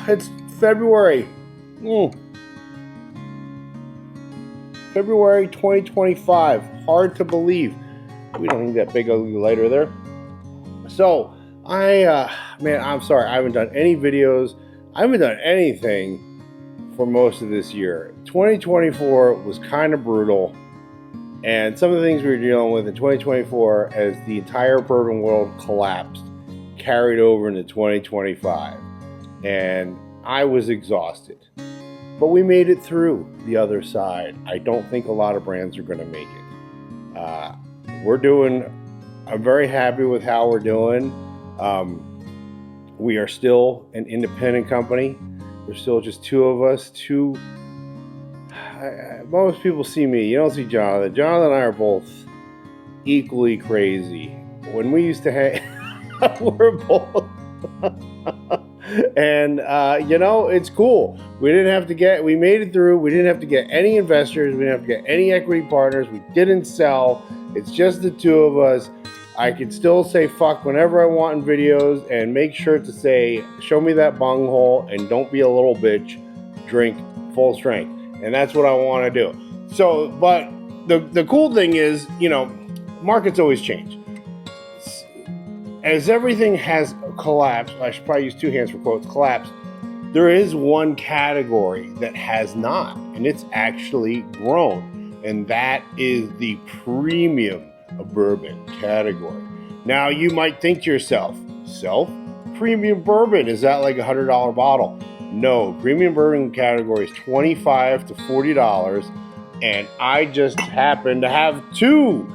It's February. February 2025. Hard to believe. We don't need that big ugly lighter there. So, man, I'm sorry. I haven't done any videos. I haven't done anything for most of this year. 2024 was kind of brutal. And some of the things we were dealing with in 2024 as the entire bourbon world collapsed, carried over into 2025. And I was exhausted. But we made it through the other side. I don't think a lot of brands are going to make it. I'm very happy with how we're doing. We are still an independent company. There's still just two of us. Most people see me. You don't see Jonathan. Jonathan and I are both equally crazy. When we used to hang, we're both. And, it's cool. We made it through. We didn't have to get any investors. We didn't have to get any equity partners. We didn't sell. It's just the two of us. I can still say fuck whenever I want in videos and make sure to say, show me that bunghole and don't be a little bitch. Drink full strength. And that's what I want to do. So, but the cool thing is, markets always change. As everything has collapsed, I should probably use two hands for quotes, collapsed, there is one category that has not, and it's actually grown. And that is the premium bourbon category. Now, you might think to yourself, premium bourbon, is that like $100 bottle? No, premium bourbon category is $25 to $40, and I just happen to have two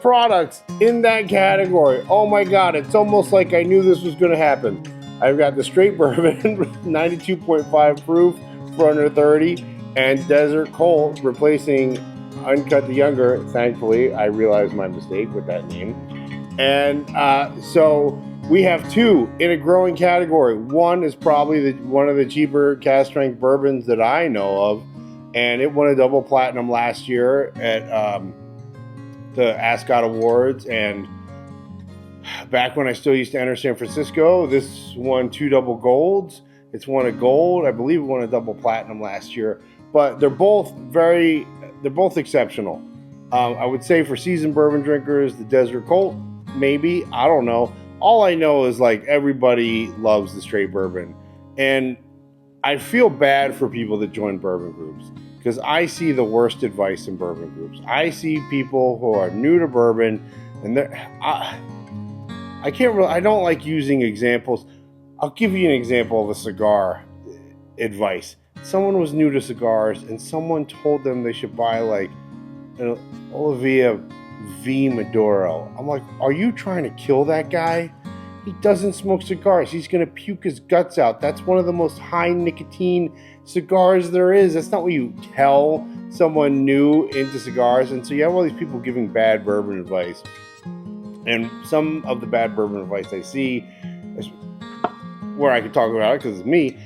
products in that category. Oh my God, it's almost like I knew this was going to happen. I've got the straight bourbon, 92.5 proof for under 30, and Desert Colt replacing Uncut the Younger. Thankfully, I realized my mistake with that name. And so we have two in a growing category. One is probably one of the cheaper cast strength bourbons that I know of, and it won a double platinum last year at the Ascot Awards. And back when I still used to enter San Francisco, this won 2 double golds. It's won a gold. I believe it won a double platinum last year. But they're both exceptional. I would say for seasoned bourbon drinkers, the Desert Colt, maybe. I don't know. All I know is like everybody loves the straight bourbon. And I feel bad for people that join bourbon groups because I see the worst advice in bourbon groups. I see people who are new to bourbon and I don't like using examples. I'll give you an example of a cigar advice. Someone was new to cigars and someone told them they should buy like an Olivia V Maduro. I'm like, are you trying to kill that guy? He doesn't smoke cigars. He's going to puke his guts out. That's one of the most high nicotine cigars there is. That's not what you tell someone new into cigars. And so you have all these people giving bad bourbon advice. And some of the bad bourbon advice I see is where I can talk about it because it's me.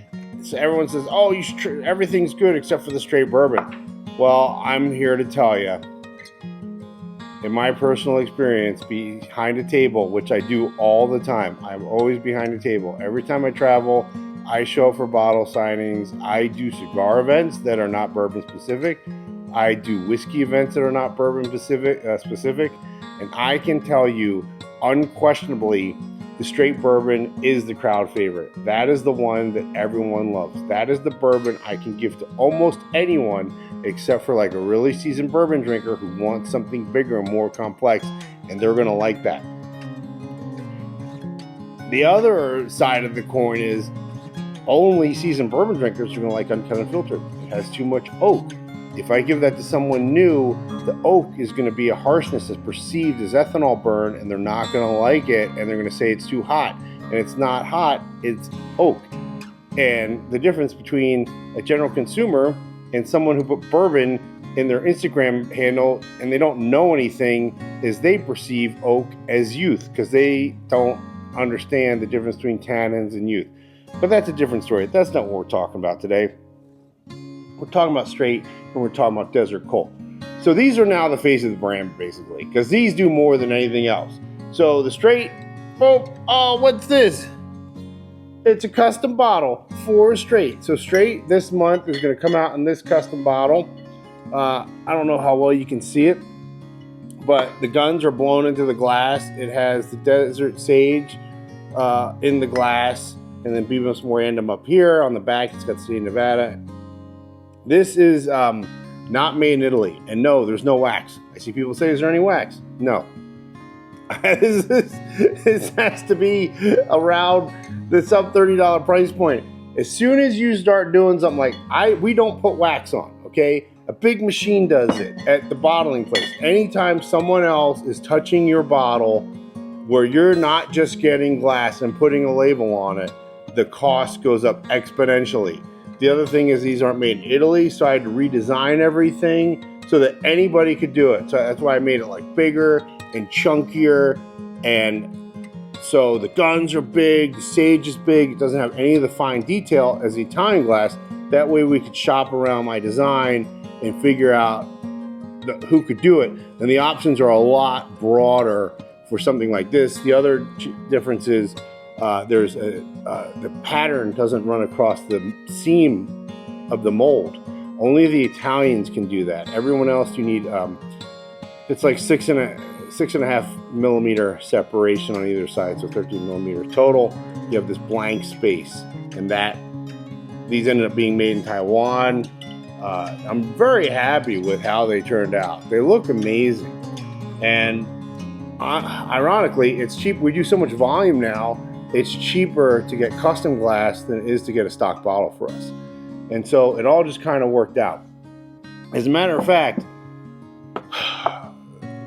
So everyone says, oh, you should everything's good except for the straight bourbon. Well, I'm here to tell you, in my personal experience, behind a table, which I do all the time, I'm always behind a table. Every time I travel, I show up for bottle signings. I do cigar events that are not bourbon specific. I do whiskey events that are not bourbon specific. And I can tell you unquestionably, the straight bourbon is the crowd favorite. That is the one that everyone loves. That is the bourbon I can give to almost anyone except for like a really seasoned bourbon drinker who wants something bigger and more complex, and they're going to like that. The other side of the coin is only seasoned bourbon drinkers are going to like Uncut Unfiltered. It has too much oak. If I give that to someone new, the oak is going to be a harshness that's perceived as ethanol burn, and they're not going to like it, and they're going to say it's too hot. And it's not hot, it's oak. And the difference between a general consumer and someone who put bourbon in their Instagram handle and they don't know anything is they perceive oak as youth because they don't understand the difference between tannins and youth. But that's a different story. That's not what we're talking about today. We're talking about straight and we're talking about Desert Colt. So these are now the face of the brand basically because these do more than anything else. So the straight, oh, what's this? It's a custom bottle for Straight. So Straight this month is going to come out in this custom bottle. I don't know how well you can see it, but the guns are blown into the glass. It has the Desert Sage in the glass, and then Bourbon random up here on the back. It's got the state of Nevada. This is not made in Italy, and no, there's no wax. I see people say, "Is there any wax?" No. This has to be around the sub $30 price point. As soon as you start doing something like we don't put wax on, okay? A big machine does it at the bottling place. Anytime someone else is touching your bottle where you're not just getting glass and putting a label on it, the cost goes up exponentially. The other thing is these aren't made in Italy, so I had to redesign everything so that anybody could do it. So that's why I made it like bigger and chunkier, and so the guns are big, the sage is big. It doesn't have any of the fine detail as the Italian glass. That way we could shop around my design and figure out who could do it. And the options are a lot broader for something like this. The other difference is the pattern doesn't run across the seam of the mold. Only the Italians can do that. Everyone else, you need it's like 6.5 millimeter separation on either side, so 13 millimeters total. You have this blank space, and these ended up being made in Taiwan. I'm very happy with how they turned out. They look amazing, and ironically, it's cheap. We do so much volume now, it's cheaper to get custom glass than it is to get a stock bottle for us. And so it all just kind of worked out. As a matter of fact,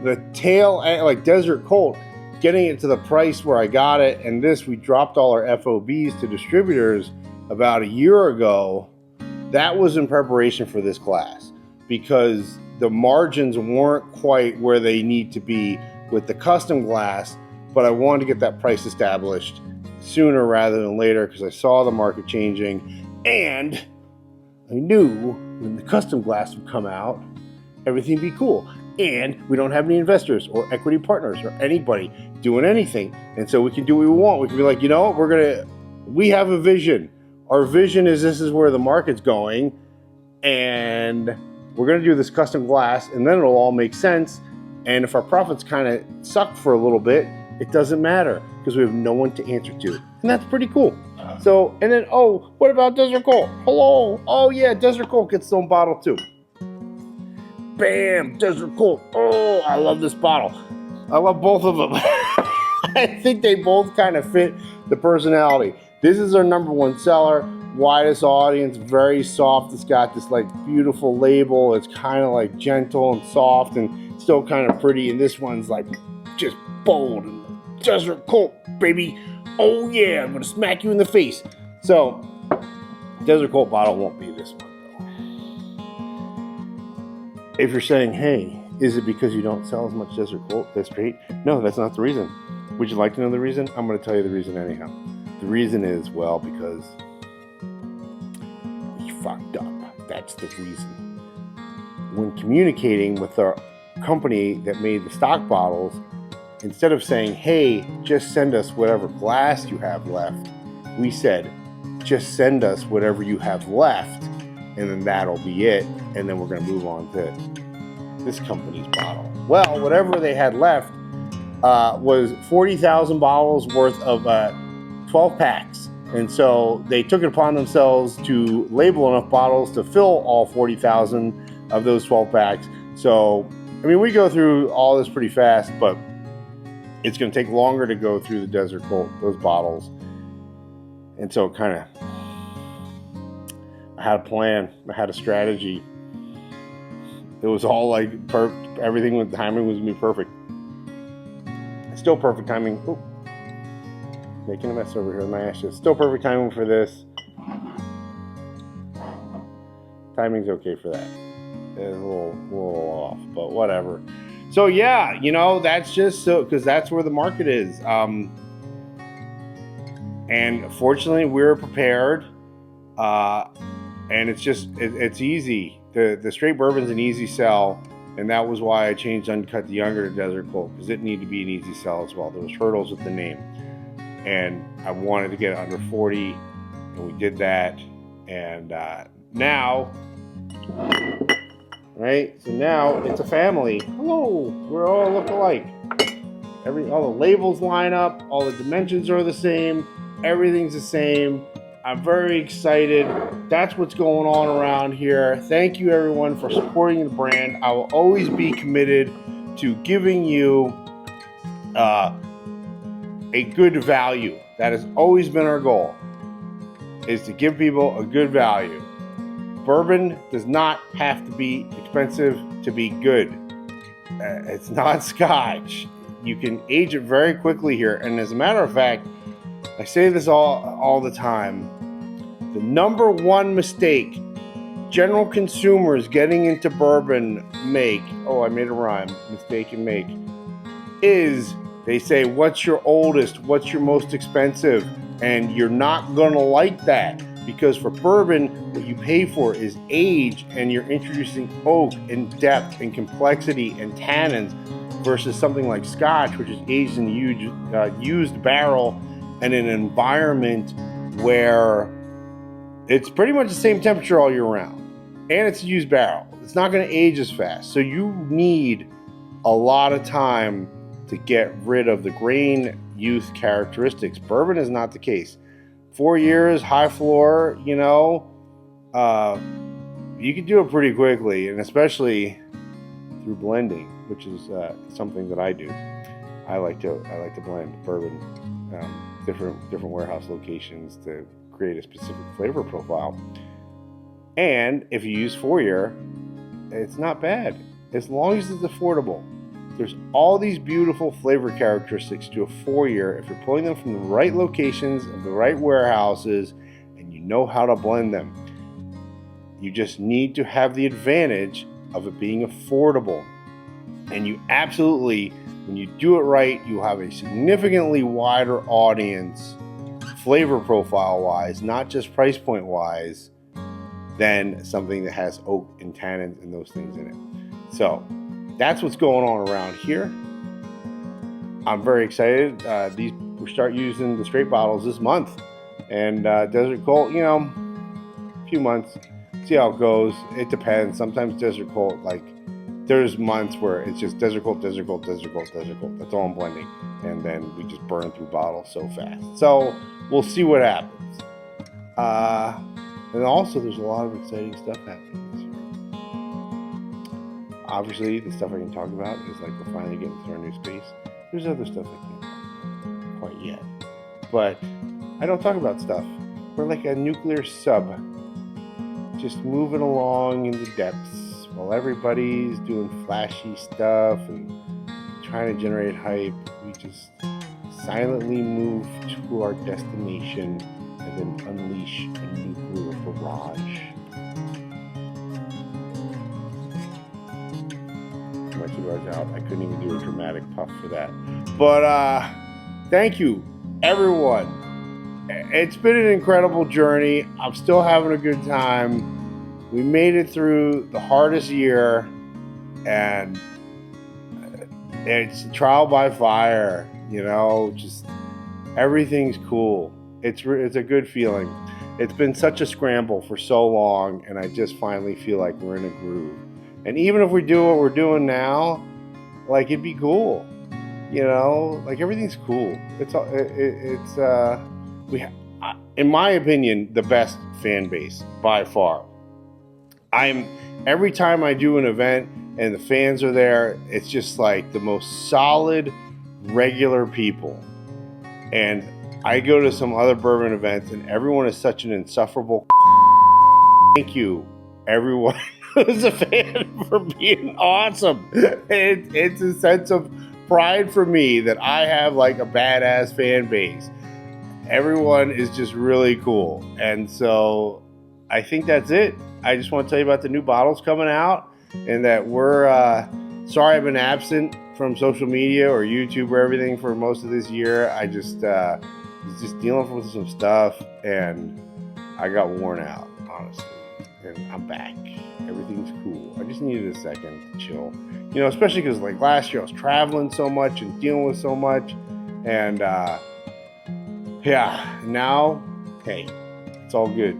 the tail, like Desert Colt, getting it to the price where I got it, and we dropped all our FOBs to distributors about a year ago. That was in preparation for this glass because the margins weren't quite where they need to be with the custom glass, but I wanted to get that price established sooner rather than later because I saw the market changing, and I knew when the custom glass would come out, everything would be cool. And we don't have any investors or equity partners or anybody doing anything. And so we can do what we want. We can be like, you know what, we have a vision. Our vision is this is where the market's going, and we're going to do this custom glass, and then it'll all make sense. And if our profits kind of suck for a little bit, it doesn't matter because we have no one to answer to. And that's pretty cool. So, and then, oh, what about Desert Colt? Hello. Oh, yeah, Desert Colt gets its own bottle too. Bam, Desert Colt. Oh, I love this bottle. I love both of them. I think they both kind of fit the personality. This is our #1 seller, widest audience, very soft. It's got this like beautiful label. It's kind of like gentle and soft and still kind of pretty. And this one's like just bold. And Desert Colt, baby. Oh yeah, I'm gonna smack you in the face. So, Desert Colt bottle won't be this one though. If you're saying, hey, is it because you don't sell as much Desert Colt this Straight? No, that's not the reason. Would you like to know the reason? I'm going to tell you the reason anyhow. The reason is, well, because we fucked up. That's the reason. When communicating with our company that made the stock bottles, instead of saying, hey, just send us whatever glass you have left, we said, just send us whatever you have left, and then that'll be it. And then we're going to move on to this company's bottle. Well, whatever they had left was 40,000 bottles worth of 12 packs. And so they took it upon themselves to label enough bottles to fill all 40,000 of those 12 packs. So, I mean, we go through all this pretty fast, but it's going to take longer to go through the Desert Colt, those bottles. And so kind of, I had a plan, I had a strategy. It was all like perfect. Everything with timing was going to be perfect. Still perfect timing. Ooh, making a mess over here with my ashes. Still perfect timing for this. Timing's okay for that. It's a little off, but whatever. So yeah, you know, that's just so, because that's where the market is. And fortunately, we're prepared. And it's just, it's easy. The straight bourbon's an easy sell, and that was why I changed Uncut the Younger to Desert Colt, because it needed to be an easy sell as well. There was hurdles with the name. and I wanted to get it under 40, and we did that. And now, right? So now it's a family. Hello, we're all look alike. All the labels line up, all the dimensions are the same, everything's the same. I'm very excited. That's what's going on around here. Thank you everyone for supporting the brand. I will always be committed to giving you a good value. That has always been our goal, is to give people a good value. Bourbon does not have to be expensive to be good. It's not scotch. You can age it very quickly here. And as a matter of fact, I say this all the time. The number one mistake general consumers getting into bourbon make, I made a rhyme, mistake and make, is they say, what's your oldest? What's your most expensive? And you're not going to like that, because for bourbon, what you pay for is age, and you're introducing oak and depth and complexity and tannins, versus something like scotch, which is aged in a used barrel and an environment where it's pretty much the same temperature all year round. And it's a used barrel. It's not going to age as fast. So you need a lot of time to get rid of the grain youth characteristics. Bourbon is not the case. 4 years, high floor, you can do it pretty quickly, and especially through blending, which is something that I do. I like to blend bourbon, different warehouse locations to create a specific flavor profile. And if you use 4-year, it's not bad as long as it's affordable. There's all these beautiful flavor characteristics to a 4-year if you're pulling them from the right locations of the right warehouses and you know how to blend them. You just need to have the advantage of it being affordable. And you absolutely, when you do it right, you have a significantly wider audience, flavor profile wise, not just price point wise, than something that has oak and tannins and those things in it. So that's what's going on around here. I'm very excited. We start using the straight bottles this month, and Desert Colt, a few months, see how it goes. It depends. Sometimes Desert Colt, there's months where it's just Desert Colt, Desert Colt, Desert Colt, Desert Colt. That's all I'm blending, and then we just burn through bottles so fast. So we'll see what happens. And also, there's a lot of exciting stuff happening this year. Obviously, the stuff I can talk about is we're finally getting to our new space. There's other stuff I can't talk about quite yet. But I don't talk about stuff. We're like a nuclear sub, just moving along in the depths while everybody's doing flashy stuff and trying to generate hype. We just silently move to our destination and then unleash a nuclear barrage. My cigar's out. I couldn't even do a dramatic puff for that. But thank you, everyone. It's been an incredible journey. I'm still having a good time. We made it through the hardest year, and it's trial by fire. Just everything's cool. It's a good feeling. It's been such a scramble for so long, and I just finally feel like we're in a groove. And even if we do what we're doing now, it'd be cool. Everything's cool. In my opinion, the best fan base by far. Every time I do an event and the fans are there, it's just the most solid, regular people. And I go to some other bourbon events and everyone is such an insufferable. Thank you, everyone who's a fan, for being awesome. It's a sense of pride for me that I have a badass fan base. Everyone is just really cool. And so I think that's it. I just want to tell you about the new bottles coming out, and that we're sorry I've been absent from social media or YouTube or everything for most of this year. I just was just dealing with some stuff, and I got worn out, honestly. And I'm back. Everything's cool. I just needed a second to chill. Especially because last year I was traveling so much and dealing with so much, and Yeah, now, hey, it's all good.